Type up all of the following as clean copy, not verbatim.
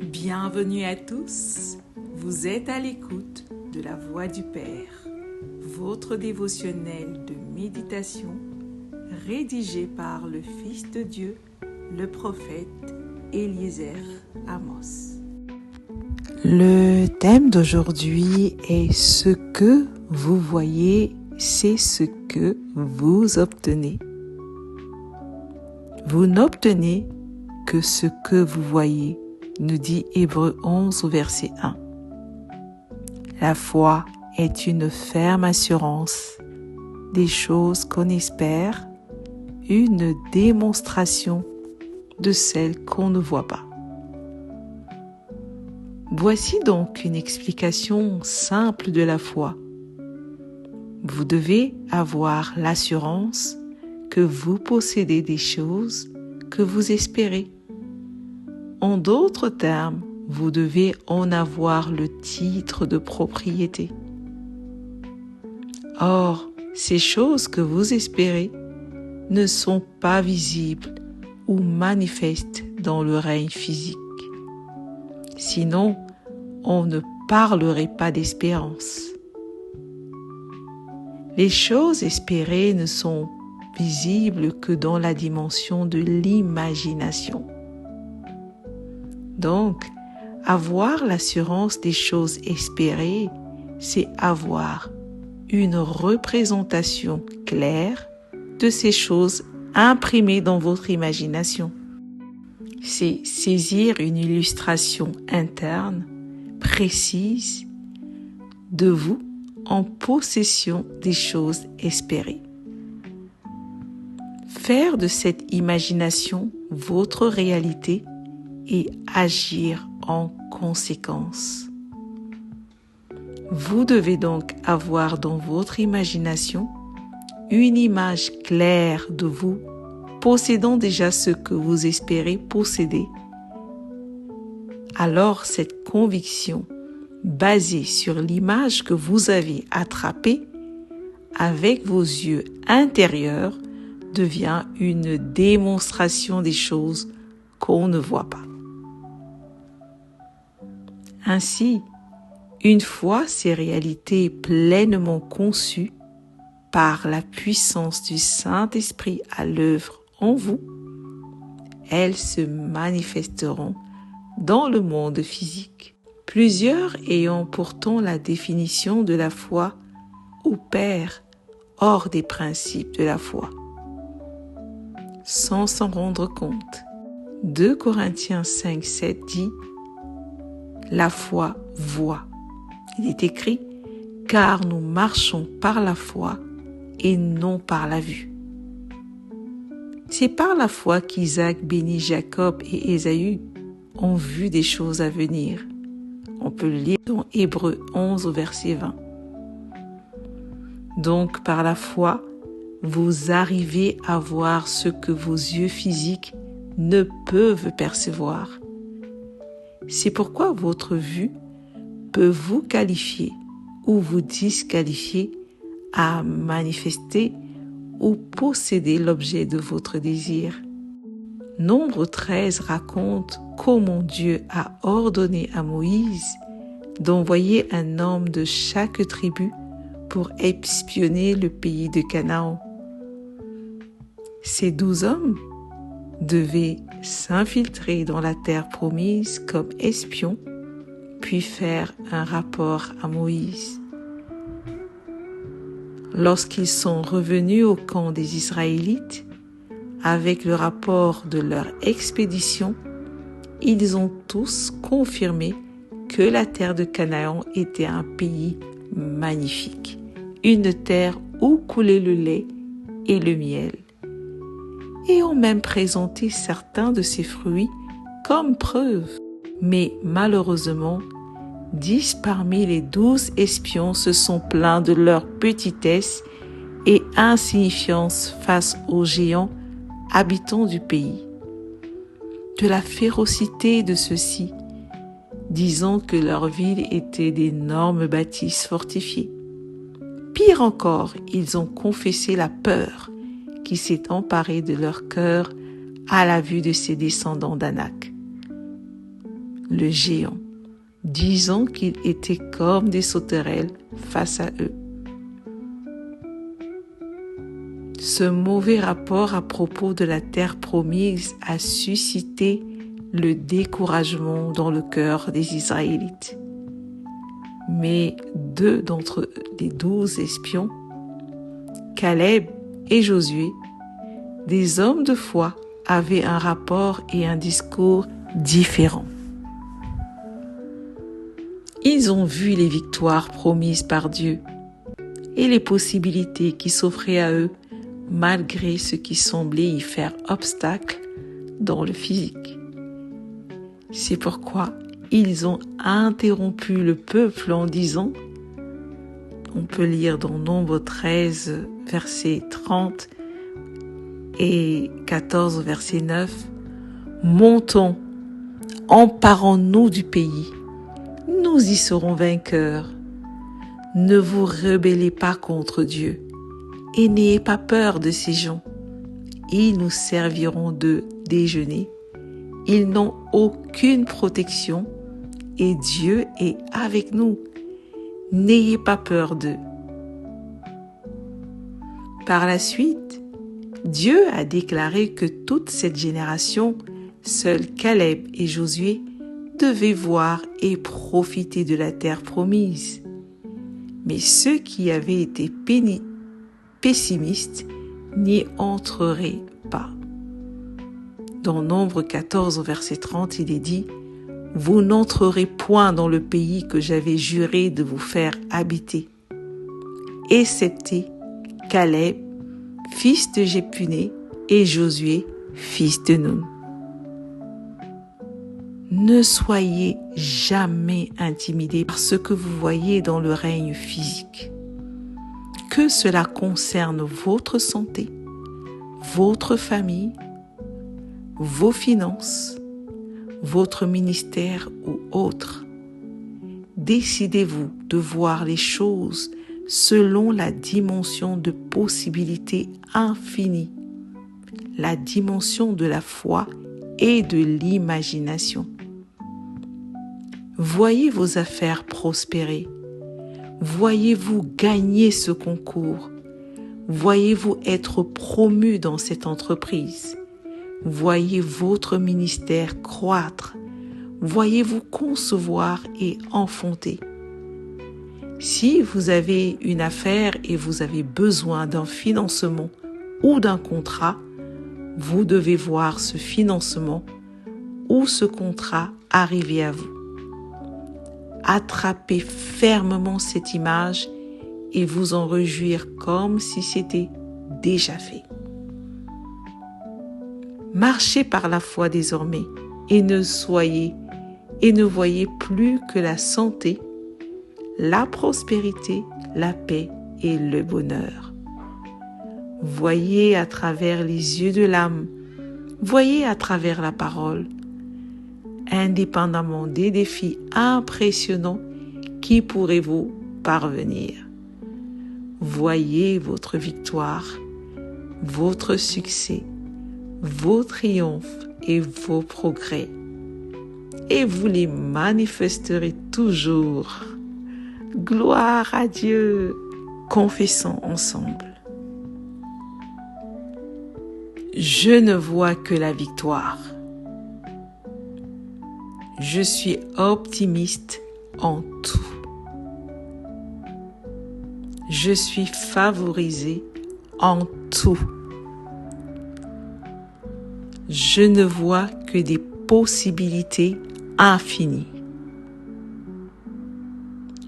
Bienvenue à tous, vous êtes à l'écoute de la Voix du Père, votre dévotionnel de méditation rédigé par le Fils de Dieu, le prophète Eliezer Amos. Le thème d'aujourd'hui est « Ce que vous voyez, c'est ce que vous obtenez ». Vous n'obtenez que ce que vous voyez, nous dit Hébreux 11 au verset 1. La foi est une ferme assurance des choses qu'on espère, une démonstration de celles qu'on ne voit pas. Voici donc une explication simple de la foi. Vous devez avoir l'assurance que vous possédez des choses que vous espérez. En d'autres termes, vous devez en avoir le titre de propriété. Or, ces choses que vous espérez ne sont pas visibles ou manifestes dans le règne physique. Sinon, on ne parlerait pas d'espérance. Les choses espérées ne sont visibles que dans la dimension de l'imagination. Donc, avoir l'assurance des choses espérées, c'est avoir une représentation claire de ces choses imprimées dans votre imagination. C'est saisir une illustration interne, précise, de vous en possession des choses espérées. Faire de cette imagination votre réalité et agir en conséquence. Vous devez donc avoir dans votre imagination une image claire de vous possédant déjà ce que vous espérez posséder. Alors cette conviction basée sur l'image que vous avez attrapée avec vos yeux intérieurs devient une démonstration des choses qu'on ne voit pas. Ainsi, une fois ces réalités pleinement conçues par la puissance du Saint-Esprit à l'œuvre en vous, elles se manifesteront dans le monde physique. Plusieurs ayant pourtant la définition de la foi opèrent hors des principes de la foi, sans s'en rendre compte. 2 Corinthiens 5:7 dit « La foi voit ». Il est écrit « Car nous marchons par la foi et non par la vue ». C'est par la foi qu'Isaac bénit Jacob et Ésaü ont vu des choses à venir. On peut le lire dans Hébreux 11 au verset 20. Donc par la foi, vous arrivez à voir ce que vos yeux physiques ne peuvent percevoir. C'est pourquoi votre vue peut vous qualifier ou vous disqualifier à manifester ou posséder l'objet de votre désir. Nombre 13 raconte comment Dieu a ordonné à Moïse d'envoyer un homme de chaque tribu pour espionner le pays de Canaan. Ces 12 hommes devaient s'infiltrer dans la terre promise comme espions, puis faire un rapport à Moïse. Lorsqu'ils sont revenus au camp des Israélites, avec le rapport de leur expédition, ils ont tous confirmé que la terre de Canaan était un pays magnifique, une terre où coulait le lait et le miel, et ont même présenté certains de ses fruits comme preuve. Mais malheureusement, 10 parmi les 12 espions se sont plaints de leur petitesse et insignifiance face aux géants habitants du pays, de la férocité de ceux-ci, disant que leur ville était d'énormes bâtisses fortifiées. Pire encore, ils ont confessé la peur qui s'est emparée de leur cœur à la vue de ces descendants d'Anak. le géant, disant qu'ils étaient comme des sauterelles face à eux. Ce mauvais rapport à propos de la terre promise a suscité le découragement dans le cœur des Israélites. Mais 2 d'entre les 12 espions, Caleb et Josué, des hommes de foi, avaient un rapport et un discours différents. Ils ont vu les victoires promises par Dieu et les possibilités qui s'offraient à eux malgré ce qui semblait y faire obstacle dans le physique. C'est pourquoi ils ont interrompu le peuple en disant, on peut lire dans Nombre 13, versets 30 et 14, verset 9, « Montons, emparons-nous du pays, nous y serons vainqueurs. Ne vous rebellez pas contre Dieu et n'ayez pas peur de ces gens. Ils nous serviront de déjeuner. Ils n'ont aucune protection et Dieu est avec nous. N'ayez pas peur d'eux. » Par la suite, Dieu a déclaré que toute cette génération, seuls Caleb et Josué, devaient voir et profiter de la terre promise. Mais ceux qui avaient été pessimistes n'y entreraient pas. Dans Nombre 14, verset 30, il est dit « Vous n'entrerez point dans le pays que j'avais juré de vous faire habiter, excepté Caleb, fils de Jephuné, et Josué, fils de Nun. » Ne soyez jamais intimidés par ce que vous voyez dans le règne physique. Que cela concerne votre santé, votre famille, vos finances, votre ministère ou autre. Décidez-vous de voir les choses selon la dimension de possibilités infinies, la dimension de la foi et de l'imagination. Voyez vos affaires prospérer. Voyez-vous gagner ce concours. Voyez-vous être promu dans cette entreprise. Voyez votre ministère croître. Voyez-vous concevoir et enfanter. Si vous avez une affaire et vous avez besoin d'un financement ou d'un contrat, vous devez voir ce financement ou ce contrat arriver à vous. Attrapez fermement cette image et vous en réjouir comme si c'était déjà fait. Marchez par la foi désormais et ne voyez plus que la santé, la prospérité, la paix et le bonheur. Voyez à travers les yeux de l'âme, voyez à travers la parole, indépendamment des défis impressionnants qui pourraient vous parvenir. Voyez votre victoire, votre succès, vos triomphes et vos progrès. Et vous les manifesterez toujours. Gloire à Dieu. Confessons ensemble. Je ne vois que la victoire. Je suis optimiste en tout. Je suis favorisé en tout. Je ne vois que des possibilités infinies.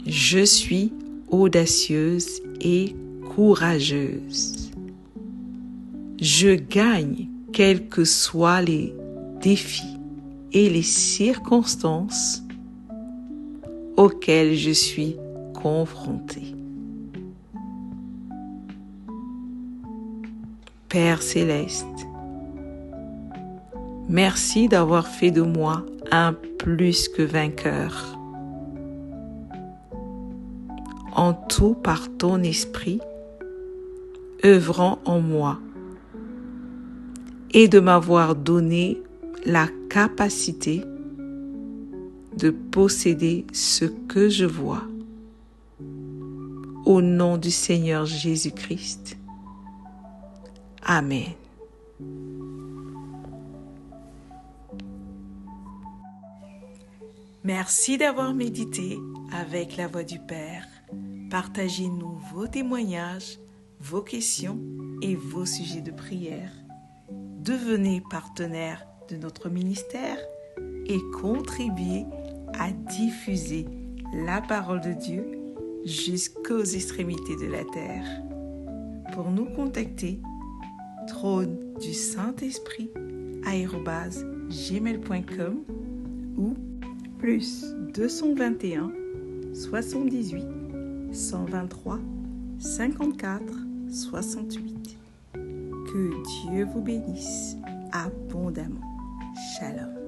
Je suis audacieuse et courageuse. Je gagne quels que soient les défis et les circonstances auxquelles je suis confrontée. Père céleste, merci d'avoir fait de moi un plus que vainqueur. En tout par ton esprit, œuvrant en moi, et de m'avoir donné la capacité de posséder ce que je vois. Au nom du Seigneur Jésus-Christ. Amen. Merci d'avoir médité avec la Voix du Père. Partagez-nous vos témoignages, vos questions et vos sujets de prière. Devenez partenaire de notre ministère et contribuez à diffuser la parole de Dieu jusqu'aux extrémités de la terre. Pour nous contacter, trône du Saint-Esprit@gmail.com ou plus 221 78 123 54 68. Que Dieu vous bénisse abondamment. Shalom.